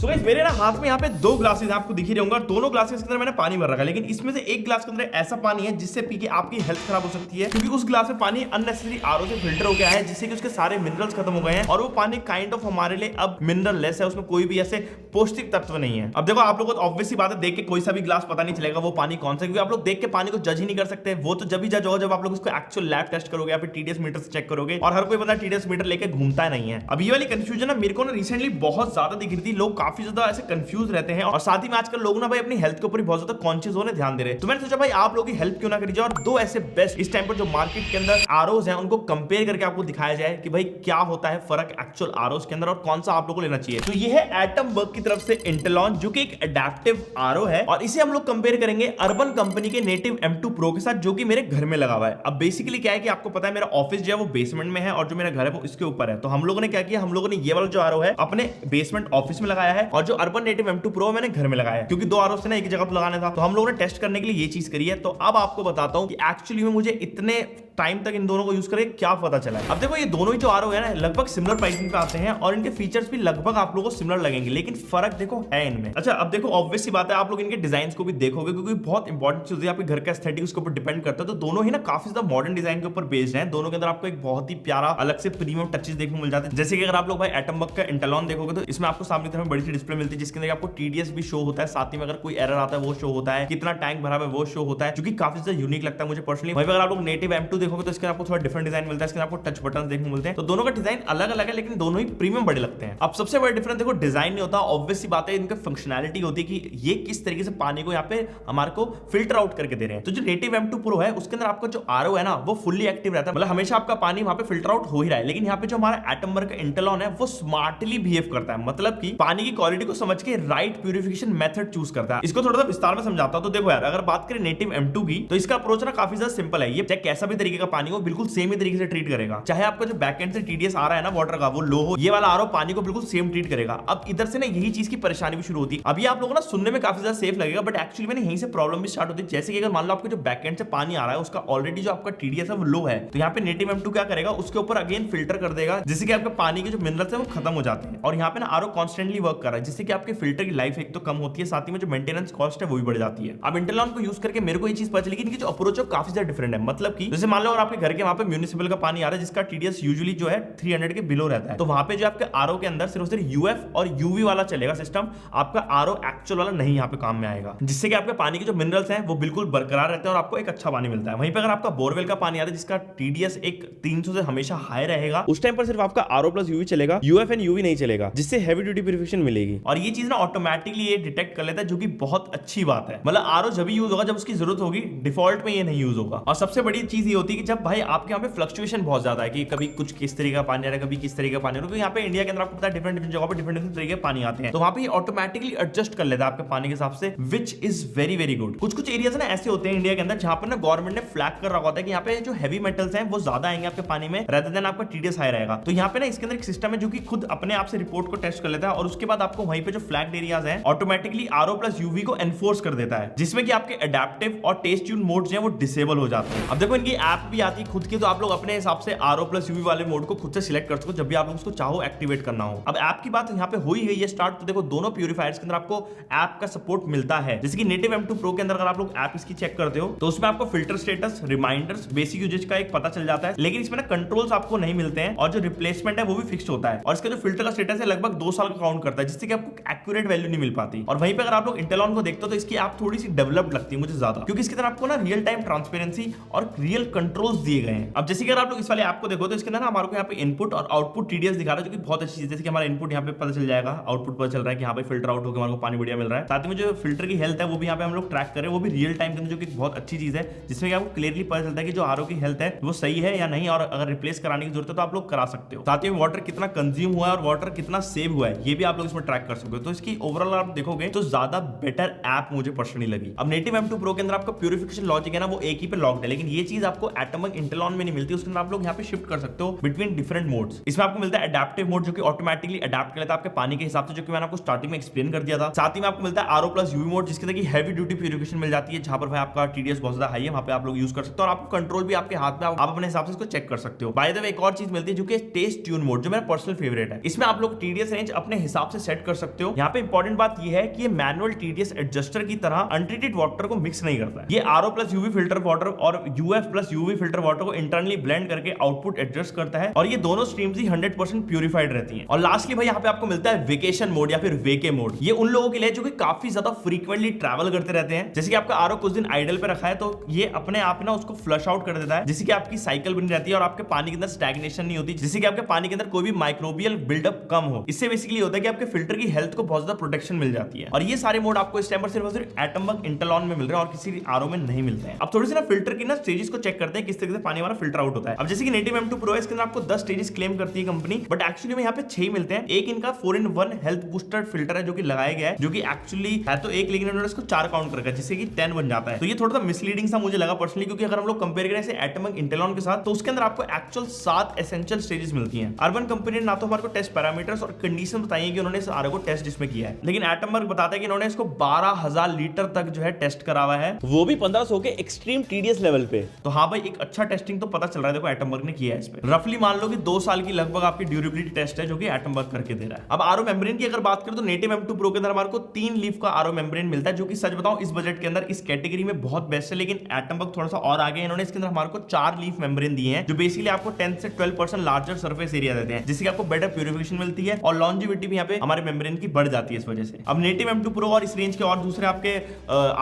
तो गाइस मेरे ना हाथ में यहाँ पे दो ग्लासेस आपको दिख ही रहे होंगे और दोनों ग्लासेस के अंदर मैंने पानी भर रखा है, लेकिन इसमें से एक ग्लास के अंदर ऐसा पानी है जिससे पी के आपकी हेल्थ खराब हो सकती है, क्योंकि उस ग्लास में पानी अननेसेसरी आरओ से फिल्टर हो गया है, जिससे कि उसके सारे मिनरल्स खत्म हो गए हैं और वो पानी काइंड ऑफ हमारे लिए अब मिनरल लेस है, उसमें कोई भी ऐसे पौष्टिक तत्व नहीं है। अब देखो आप लोगों को ऑब्वियसली बात है, देख के कोई सा भी ग्लास पता नहीं चलेगा वो पानी कौन सा, क्योंकि आप लोग देख के पानी को जज ही नहीं कर सकते। वो तो जब ही जज होगा जब आप लोग उसको एक्चुअल लैब टेस्ट करोगे या फिर टीडीएस मीटर से चेक करोगे, और हर कोई बंदा टीडीएस मीटर लेके घूमता नहीं है। अब ये वाली कंफ्यूजन ना मेरे को ना रिसेंटली बहुत ज्यादा दिख रही थी, लोग काफी ज्यादा ऐसे कंफ्यूज रहते हैं और साथ ही में आजकल लोग ना भाई अपनी हेल्थ के ऊपर बहुत ज्यादा कॉन्शियस होने ध्यान दे रहे हैं। तो मैंने सोचा भाई आप लोगों की हेल्प क्यों ना करी जाए और दो ऐसे बेस्ट इस टाइम पर जो मार्केट के अंदर आरओज हैं उनको कंपेयर करके आपको दिखाया जाए कि भाई क्या होता है फर्क एक्चुअल आरओज के अंदर और कौन सा आप लोगों को लेना चाहिए। तो ये है एटम वर्क की तरफ से इंटेलॉन, जो कि एक एडेप्टिव आरओ है और इसे हम लोग कंपेयर करेंगे अर्बन कंपनी के नेटिव M2 Pro के साथ, जो कि मेरे घर में लगा हुआ है। अब बेसिकली क्या है कि आपको पता है मेरा ऑफिस जो है वो बेसमेंट में है और जो मेरा घर है वो इसके ऊपर है। तो हम लोगों ने क्या किया, हम लोगों ने ये वाला जो आरओ है अपने बेसमेंट ऑफिस में लगाया है और जो अर्बन नेटिव M2 Pro मैंने घर में लगाया है, क्योंकि दो आरओ से ना एक जगह पर लगाना था। तो हम लोगों ने टेस्ट करने के लिए ये चीज करी है। तो अब आपको बताता हूं कि एक्चुअली में मुझे इतने टाइम तक इन दोनों को यूज करके क्या पता चला है। अब देखो ये दोनों ही जो आरओ है ना लगभग सिमिलर प्राइसिंग पे आते हैं और इनके फीचर्स भी लगभग आप लोगों को सिमिलर लगेंगे, लेकिन फर्क देखो है इनमें। अच्छा अब देखो ऑब्वियस सी बात है आप लोग इनके डिजाइन को भी देखोगे, क्योंकि बहुत इंपॉर्टेंट चीज है, आपके घर का एस्थेटिक उसके ऊपर डिपेंड करता है। तो दोनों ही ना काफी ज्यादा मॉडर्न डिजाइन के ऊपर बेस्ड हैं। दोनों के अंदर आपको एक बहुत ही प्यारा अलग से प्रीमियम टचेस देखने को मिल जाते हैं। जैसे कि अगर आप लोग भाई एटम वर्क का इंटेलॉन देखोगे तो इसमें आपको सामने तरफ बड़ी सी डिस्प्ले मिलती है, जिसके अंदर आपको टीडीएस भी शो होता है, साथ ही में अगर कोई एरर आता है वो शो होता है, कितना टैंक भरा है वो शो होता है, जो कि काफी ज्यादा यूनिक लगता है मुझे पर्सनली। वहीं अगर आप लोग नेटिव M2 देखोगे तो इसके आपको थोड़ा डिफरेंट डिजाइन मिलता है, इसके आपको टच बटन देखने को मिलते हैं। तो दोनों का डिजाइन अलग अलग है, लेकिन दोनों ही प्रीमियम बड़े लगते हैं। अब सबसे बड़ा डिफरेंस देखो डिजाइन नहीं होता, ऑब्वियस सी बात है इनका फंक्शनैलिटी होती है कि ये किस तरीके से पानी को यहाँ पे हमारे को फिल्टर आउट करके दे रहे हैं। तो जो नेटिव M2 Pro है उसके अंदर आपका जो आरओ है ना वो फुल्ली एक्टिव रहता है, मतलब हमेशा आपका पानी वहां पे फिल्टर आउट हो ही रहा है। लेकिन यहाँ पे जो हमारा एटम वर्क का इंटेलॉन है वो स्मार्टली बिहेव करता है, मतलब कि पानी की क्वालिटी को समझ के राइट प्यूरिफिकेशन मेथड चूज करता है। इसको थोड़ा सा विस्तार में समझाता हूं। तो देखो यार अगर बात करें नेटिव M2 की, तो इसका अप्रोच ना काफी ज्यादा सिंपल है। ये चाहे कैसा भी तरीके का पानी हो बिल्कुल सेम ही तरीके से ट्रीट करेगा, चाहे आपका जो बैकएंड से टीडीएस आ रहा है ना वाटर का वो लो हो, ये वाला आरओ पानी को बिल्कुल सेम ट्रीट करेगा। अब इधर से ना यही चीज की परेशानी भी शुरू होती है। अभी आप लोगों ना सुनने में काफी ज्यादा सेफ लगेगा, बट एक्चुअली में यहीं से प्रॉब्लम भी स्टार्ट होती है। जैसे कि अगर मान लो आपको जो बैकएंड से पानी आ रहा है उसका ऑलरेडी जो आपका टीडीएस है वो लो है, तो यहाँ पे नेटिव M2 क्या करेगा उसके ऊपर अगेन फिल्टर कर देगा, जिससे कि आपके पानी के जो मिनरल्स है वो खत्म हो जाते हैं। और यहाँ पे ना आरओ कॉन्स्टेंटली वर्क कर रहा है, जिससे कि आपके फिल्टर की लाइफ एक तो कम होती है, साथ ही में जो मेंटेनेंस कॉस्ट है वो भी बढ़ जाती है। अब इंटेलॉन को यूज करके मेरे को ये चीज पता चली कि इनकी जो अप्रोच है काफी ज्यादा डिफरेंट है। मतलब कि जैसे मान लो अगर आपके घर के वहां पे म्यूनिसिपल का पानी आ रहा है जिसका टीडीएस यूजुअली जो है 300 के बिलो रहता है, तो वहां पे जो आपके आरओ के अंदर सिर्फ यूएफ और यूवी वाला चलेगा सिस्टम, आपका आरओ एक्चुअल वाला नहीं यहाँ पे काम में आएगा, जिससे कि आपके पानी के जो मिनरल्स हैं वो बिल्कुल बरकरार रहते हैं और आपको एक अच्छा पानी मिलता है। वहीं पे अगर आपका बोरवेल का पानी आ रहा है जिसका टीडीएस एक 300 से हमेशा हाई रहेगा, उस टाइम पर सिर्फ आपका आरओ प्लस यूवी चलेगा, यूएफ एंड यूवी नहीं चलेगा, जिससे हैवी ड्यूटी प्यूरिफिकेशन मिलेगी। और ये चीज ना ऑटोमेटिकली ये डिटेक्ट कर लेता है, जो कि बहुत अच्छी बात है। मतलब आरओ जब भी यूज होगा जब उसकी जरूरत होगी, डिफॉल्ट में ये नहीं यूज होगा। और सबसे बड़ी चीज ये होती है कि जब भाई आपके यहाँ पे फ्लक्चुएशन बहुत ज्यादा है कि कभी कुछ किस तरीके का पानी आ रहा है, कभी किस तरीके का पानी आ रहा है, यहाँ पे इंडिया के अंदर आपको पता है डिफरेंट जगह पर डिफरेंट तरीके के पानी आते हैं, तो वहां पे ऑटोमेटिकली एडजस्ट कर लेता है आपके पानी के हिसाब से, which is very very good. कुछ एरियाज ना ऐसे होते हैं इंडिया के अंदर जहां पर ना गवर्नमेंट ने फ्लैग कर रखा होता है कि यहाँ पे जो हैवी मेटल्स हैं वो ज्यादा आएंगे आपके पानी में रेदर देन आपका टीडीएस हाई रहेगा। तो यहाँ पे ना इसके अंदर एक सिस्टम है जो कि खुद अपने आप से रिपोर्ट को टेस्ट कर लेता है और उसके बाद आपको वहीं पे जो फ्लैग्ड एरियाज हैं ऑटोमेटिकली आरओ प्लस यूवी को एनफोर्स कर देता है, जिसमें कि आपके एडेप्टिव और टेस्ट ट्यून मोड्स हैं वो डिसेबल हो जाते हैं। अब देखो इनकी ऐप भी आती है खुद की, तो आप लोग अपने हिसाब से आरओ प्लस यूवी वाले मोड को खुद से सिलेक्ट कर सको जब भी आप उसको चाहो एक्टिवेट करना हो। अब ऐप की बात यहाँ पे हो ही गई है स्टार्ट, तो देखो दोनों प्यूरिफायर्स के अंदर आपको ऐप का सपोर्ट मिलता है। जैसे कि नेटिव M2 Pro के अंदर अगर आप लोग ऐप इसकी चेक करते हो तो उसमें आपको filter status, reminders, basic usage का एक पता चल जाता है, लेकिन इसमें ना कंट्रोल्स आपको नहीं मिलते हैं और जो रिप्लेसमेंट है वो भी फिक्स्ड होता है। और इसका जो फिल्टर का स्टेटस है लगभग 2 साल का काउंट करता है, जिससे कि आपको एक्यूरेट वैल्यू नहीं मिल पाती। और वहीं पे अगर आप लोग इंटेलॉन को देखते हो तो इसकी ऐप थोड़ी सी डेवलप्ड लगती है मुझे ज्यादा, क्योंकि इसके अंदर आपको ना रियल टाइम ट्रांसपेरेंसी और रियल कंट्रोल्स दिए गए हैं। अब जैसे कि अगर आप लोग इस वाले ऐप को देखो तो इसके अंदर हमारे को यहाँ पे इनपुट और आउटपुट टीडीएस दिखा रहा है, जो कि बहुत अच्छी चीज है। जैसे कि हमारा इनपुट यहाँ पे पता चल जाएगा, आउटपुट पता चल रहा है कि यहाँ पे फिल्टर आउट होकर हमारे को पानी बढ़िया मिल रहा है। साथ ही में जो फिल्टर की हेल्थ है वो भी यहाँ पे हम लोग ट्रैक करें, वो भी रियल टाइम के अंदर, जो कि बहुत अच्छी चीज है, जिसमें आपको क्लियरली पता चलता है कि जो आरओ की हेल्थ है वो सही है या नहीं, और अगर रिप्लेस कराने की जरूरत है तो आप लोग करा सकते हो। साथ ही में वाटर कितना कंज्यूम हुआ है और वाटर कितना सेव हुआ है ये भी आप लोग इसमें ट्रैक कर सकते हो। तो इसकी ओवरऑल आप देखोगे तो ज्यादा बेटर ऐप मुझे पर्सनली लगी। अब नेटिव M2 Pro के अंदर आपका प्यूरिफिकेशन लॉजिक है ना वो एक ही पे लॉक्ड है, लेकिन ये चीज आपको एटॉमिक इंटेलॉन में नहीं मिलती। उसके अंदर आप लोग यहाँ पे शिफ्ट कर सकते हो बिटवीन डिफरेंट मोड्स। इसमें आपको मिलता है एडेप्टिव मोड, जो कि ऑटोमेटिकली अडेप्ट कर लेता है आपके पानी के हिसाब से, जो कि मैंने आपको स्टार्टिंग में एक्सप्लेन कर दिया था। साथ ही में आपको मिलता है आरओ प्लस यूवी मोड, जिसके अंदर हैवी ड्यूटी प्यूरिफिकेशन मिल जाती है, जहां पर भाई आपका टीडीएस बहुत ज्यादा हाई है, वहां पे आप लोग यूज कर सकते हो और आपको कंट्रोल भी आपके हाथ में, आप अपने हिसाब से इसको चेक कर सकते हो। बाय द वे एक और चीज मिलती है जो कि टेस्ट ट्यून मोड, जो मेरा पर्सनल फेवरेट है। इसमें आप लोग टीडीएस रेंज अपने हिसाब से सेट कर सकते हो। यहाँ पे इंपॉर्टेंट बात ये है कि ये मैनुअल TDS एडजस्टर की तरह अनट्रीटेड वाटर को मिक्स नहीं करता है। ये RO plus UV filter water और UF plus UV filter water को इंटरनली ब्लेंड करके आउटपुट एडजस्ट करता है और ये दोनों स्ट्रीम्स ही 100% प्यूरिफाइड रहती हैं। और लास्टली भाई यहाँ पे आपको मिलता है वेकेशन मोड या फिर वेके मोड। ये उन लोगों के लिए जो कि काफी ज्यादा फ्रीक्वेंटली ट्रैवल करते रहते हैं। जैसे कि आपका RO कुछ दिन आइडल पे रखा है तो ये अपने आप ना उसको फ्लश आउट कर देता है, जिससे कि आपकी साइकिल बनी रहती है और आपके पानी के अंदर स्टैग्नेशन नहीं होती, जिससे कि आपके पानी के अंदर कोई भी माइक्रोबियल बिल्डअप कम हो। इससे बेसिकली होता है कि आपके फिल्टर की हेल्थ को बहुत ज्यादा प्रोटेक्शन मिल जाती है। और ये सारे मोड आपको इस टाइम पर सिर्फ एटमबग इंटेलॉन में मिल रहे हैं और किसी RO में नहीं मिलते हैं। अब थोड़ी सी ना फिल्टर की ना स्टेजेस को चेक करते हैं किस तरीके से पानी हमारा फिल्टर आउट होता है। अब जैसे कि नेटिव M2 Pro है, इसके अंदर आपको 10 स्टेजेस क्लेम करती है कंपनी, बट एक्चुअली में यहाँ पे 6 मिलते हैं। एक इनका 4-in-1 हेल्थ बूस्टर फिल्टर है जो कि लगाया गया है, जो कि एक्चुअली है तो एक, लेकिन उन्होंने इसको 4 काउंट कर रखा है जिससे कि 10 बन जाता है। तो ये थोड़ा सा मिसलीडिंग सा मुझे लगा पर्सनली, क्योंकि अगर हम लोग कंपेयर करें इसे एटमबग इंटेलॉन के साथ तो उसके अंदर आपको एक्चुअल 7 एसेंशियल स्टेजेस मिलती हैं। अर्बन कंपनी ने ना तो हमारे को टेस्ट पैरामीटर्स और कंडीशन बताई है कि उन्होंने इस RO को टेस्ट जिसमें किया है, लेकिन एटमबग बताता है कि इन्होंने इसको 12,000 लीटर तक जो है टेस्ट करा हुआ है, वो भी 1500 के एक्सट्रीम TDS लेवल पे। तो हाँ भाई, एक अच्छा टेस्टिंग तो पता चल रहा है। देखो एटमबग ने किया है इस पे। रफली मान लो कि 2 साल की लगभग आपकी ड्यूरेबिलिटी टेस्ट है जो कि एटमबग करके दे रहा है। अब RO मेम्ब्रेन की अगर बात करें तो नेटिव M2 Pro के अंदर हमारे को 3 लीफ का RO मेम्ब्रेन मिलता है, जो कि सच बताऊं इस बजट के अंदर इस कैटेगरी में बहुत बेस्ट है। लेकिन एटमबग थोड़ा सा और आगे, इन्होंने इसके अंदर हमारे को 4 लीफ मेम्ब्रेन दिए हैं जो बेसिकली आपको 10 से 12% लार्जर सरफेस एरिया देते हैं, जिससे आपको बेटर प्यूरिफिकेशन मिलती है और लॉन्जिविटी भी यहाँ पे हमारे मेम्ब्रेन की बढ़ जाती है इस वजह से। अब नेटिव M2 Pro और इस रेंज के और दूसरे आपके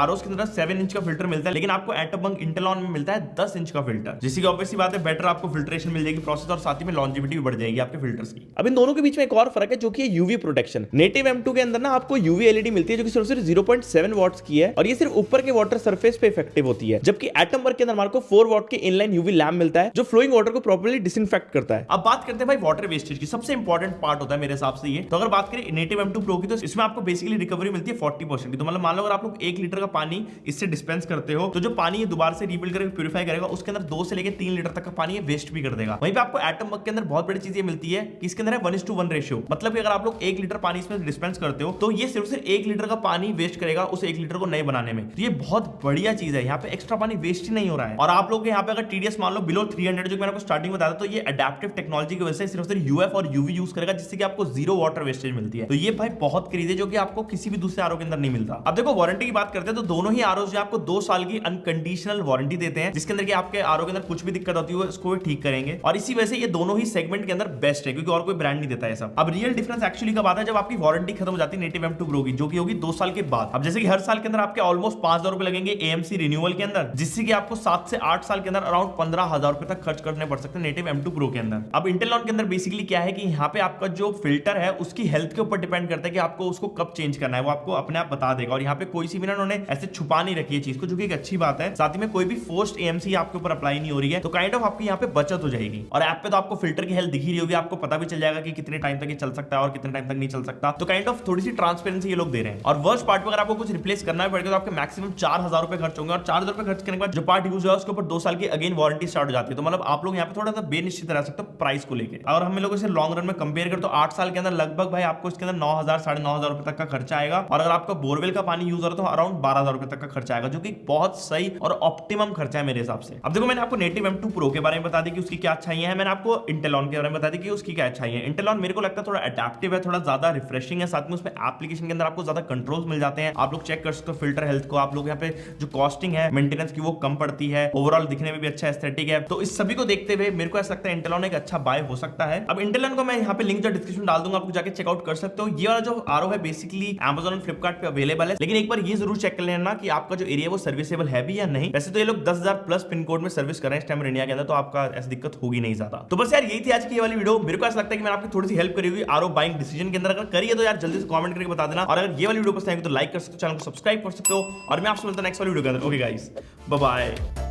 ROs के अंदर 7 इंच का फिल्टर मिलता है, लेकिन आपको एटमबग इंटेलॉन में मिलता है 10 इंच का फिल्टर, जिसकी ऑब्वियसली बात है बेटर आपको फिल्ट्रेशन मिल जाएगी प्रोसेस और साथ ही में लॉन्जिविटी भी बढ़ जाएगी आपके फिल्टर्स की। अब इन दोनों के बीच में एक और फर्क है जो कि यूवी प्रोटेक्शन। नेटिव M2 के अंदर ना आपको यूवी LED मिलती है जो कि सिर्फ 0.7 वॉट्स की है और ये सिर्फ ऊपर के वाटर सरफेस पे इफेक्टिव होती है, जबकि एटमबग के अंदर हमारे को 4 वॉट के इनलाइन यूवी लैम्प मिलता है जो फ्लोइंग वाटर को प्रॉपर्ली डिसइंफेक्ट करता है। अब बात करते हैं भाई वाटर वेस्टेज की। सबसे इंपॉर्टेंट पार्ट होता है मेरे हिसाब से ये। तो अगर बात करें नेटिव M2 Pro की तो इसमें आपको बेसिकली रिकवरी मिलती है 40% की। तो मतलब मान लो अगर आप लोग 1 लीटर का पानी इससे डिस्पेंस करते हो तो जो पानी ये दोबारा से रीबिल्ड करके प्यूरिफाई करेगा उसके अंदर 2 से लेकर 3 लीटर तक का पानी ये वेस्ट भी कर देगा। वहीं पे आपको एटमबग के अंदर बहुत बड़ी चीज ये मिलती है कि इसके अंदर है 1:1 रेशियो। मतलब कि अगर आप लोग 1 लीटर पानी इसमें डिस्पेंस करते हो तो ये सिर्फ 1 लीटर का पानी वेस्ट करेगा उस 1 लीटर को नए बनाने में। तो ये बहुत बढ़िया चीज है, यहाँ पे एक्स्ट्रा पानी वेस्ट ही नहीं हो रहा है। और आप लोग यहाँ पे अगर TDS मान लो बिलो 300 जो मैंने आपको स्टार्टिंग में बताया था, तो ये अडैप्टिव टेक्नोलॉजी की वजह से सिर्फ UF और UV यूज करेगा, जिससे कि आपको 0 वाटर वेस्टेज मिलती है। तो ये भाई बहुत क्रेज है जो कि आपको किसी भी दूसरे RO के अंदर नहीं मिलता। अब देखो वारंटी की बात करते हैं तो दोनों ही ROs जो आपको 2 साल की अनकंडीशनल वारंटी देते हैं, जिसके अंदर कि आपके RO के अंदर कुछ भी दिक्कत होती है उसको ठीक करेंगे। और इसी वजह से ये दोनों ही सेगमेंट के अंदर बेस्ट है, क्योंकि और कोई ब्रांड नहीं देता है सब। अब रियल डिफरेंस एक्चुअली कब आता है, जब आपकी वारंटी खत्म हो जाती है नेटिव M2 Pro की, जो कि होगी 2 साल के बाद। अब जैसे कि हर साल के अंदर आपके ऑलमोस्ट 5,000 रुपए लगेंगे AMC रिन्यूअल के अंदर, जिससे कि आपको 7 से 8 साल के अंदर अराउंड 15,000 रुपए तक खर्च करने पड़ सकते हैं नेटिव M2 Pro के अंदर। अब इंटेलॉन के अंदर बेसिकली क्या है कि यहाँ पे आपका जो फिल्टर है उसकी हेल्थ के ऊपर डिपेंड करता है कि आपको उसको कब चेंज करना है, वो आपको अपने आप बता देगा। और यहाँ पे कोई सी भी ना उन्होंने ऐसे छुपा नहीं रखी है चीज को, जो कि एक अच्छी बात है। साथ ही में कोई भी फोर्स्ड AMC आपके ऊपर अप्लाई नहीं हो रही है, तो काइंड ऑफ आपकी यहाँ पे बचत हो जाएगी। और ऐप पे तो आपको फिल्टर की हेल्थ दिख ही रही होगी, आपको पता भी चल जाएगा कि कितने टाइम तक ये चल सकता है और कितने टाइम तक नहीं चल सकता। तो काइंड ऑफ थोड़ी सी ट्रांसपेरेंसी ये लोग दे रहे हैं। और वर्स्ट पार्ट पे अगर आपको कुछ रिप्लेस करना भी पड़ेगा तो आपके मैक्सिमम 4,000 रुपए खर्च होंगे, और 4,000 रुपए खर्च करने के बाद जो पार्ट यूज है उसके ऊपर 2 साल की अगेन वारंटी स्टार्ट हो जाती है। तो मतलब आप लोग यहाँ पे थोड़ा सा बेनिश्चित रह सकते हो प्राइस को लेकर। और हम लोग इसे लॉन्ग रन में कंपेयर करें तो 8 साल के अंदर लगभग भाई आपको इसके अंदर 9,000 साढ़े 9,000 रुपए तक का खर्चा आएगा। और अगर आपका बोरवेल का पानी यूज हो रहा है तो अराउंड 12,000 रुपए तक का खर्चा आएगा, जो कि बहुत सही और ऑप्टिमम खर्चा है मेरे हिसाब से। अब देखो मैंने आपको नेटिव M2 Pro के बारे में बता दी कि उसकी क्या अच्छाइयां हैं, मैंने आपको इंटेलॉन के बारे में बता दी कि उसकी क्या अच्छाइयां हैं। इंटेलॉन मेरे को लगता है थोड़ा अडैप्टिव है, थोड़ा ज्यादा रिफ्रेशिंग है, साथ में उसमें एप्लीकेशन के अंदर आपको ज्यादा कंट्रोल्स मिल जाते हैं। आप लोग चेक कर सकते हो फिल्टर हेल्थ को, आप लोग यहाँ पे जो कॉस्टिंग है मेंटेनेंस की वो कम पड़ती है, ओवरऑल दिखने में भी अच्छा एस्थेटिक है। तो इस सभी को देखते हुए मेरे को ऐसा लगता है इंटेलॉन एक अच्छा बाय हो सकता है। अब इंटेलॉन को मैं यहाँ पे लिंक जो डिस्क्रिप्शन डाल दूंगा, आपको जाके चेकआउट कर सकते हो। ये वाला जो RO है बेसिकली Amazon और Flipkart पे अवेलेबल है, लेकिन एक बार ये जरूर चेक कर लेना कि आपका जो एरिया है वो सर्विसेबल है भी या नहीं। वैसे तो ये लोग 10,000 प्लस पिन कोड में सर्विस कर रहे हैं इस टाइम इंडिया के अंदर, तो आपका ऐसी दिक्कत होगी नहीं ज्यादा। तो बस यार यही थी आज की ये वाली वीडियो। मेरे को ऐसा लगता है कि मैंने आपकी थोड़ी सी हेल्प करी हुई RO बाइंग डिसीजन के अंदर। अगर करिए तो यार जल्दी से कमेंट करके बता देना, और अगर ये वाली वीडियो पसंद आएगी तो लाइक कर सकते हो, चैनल को सब्सक्राइब कर सकते हो, और मैं आपसे मिलता हूं नेक्स्ट वाली वीडियो के अंदर। Okay guys, bye bye.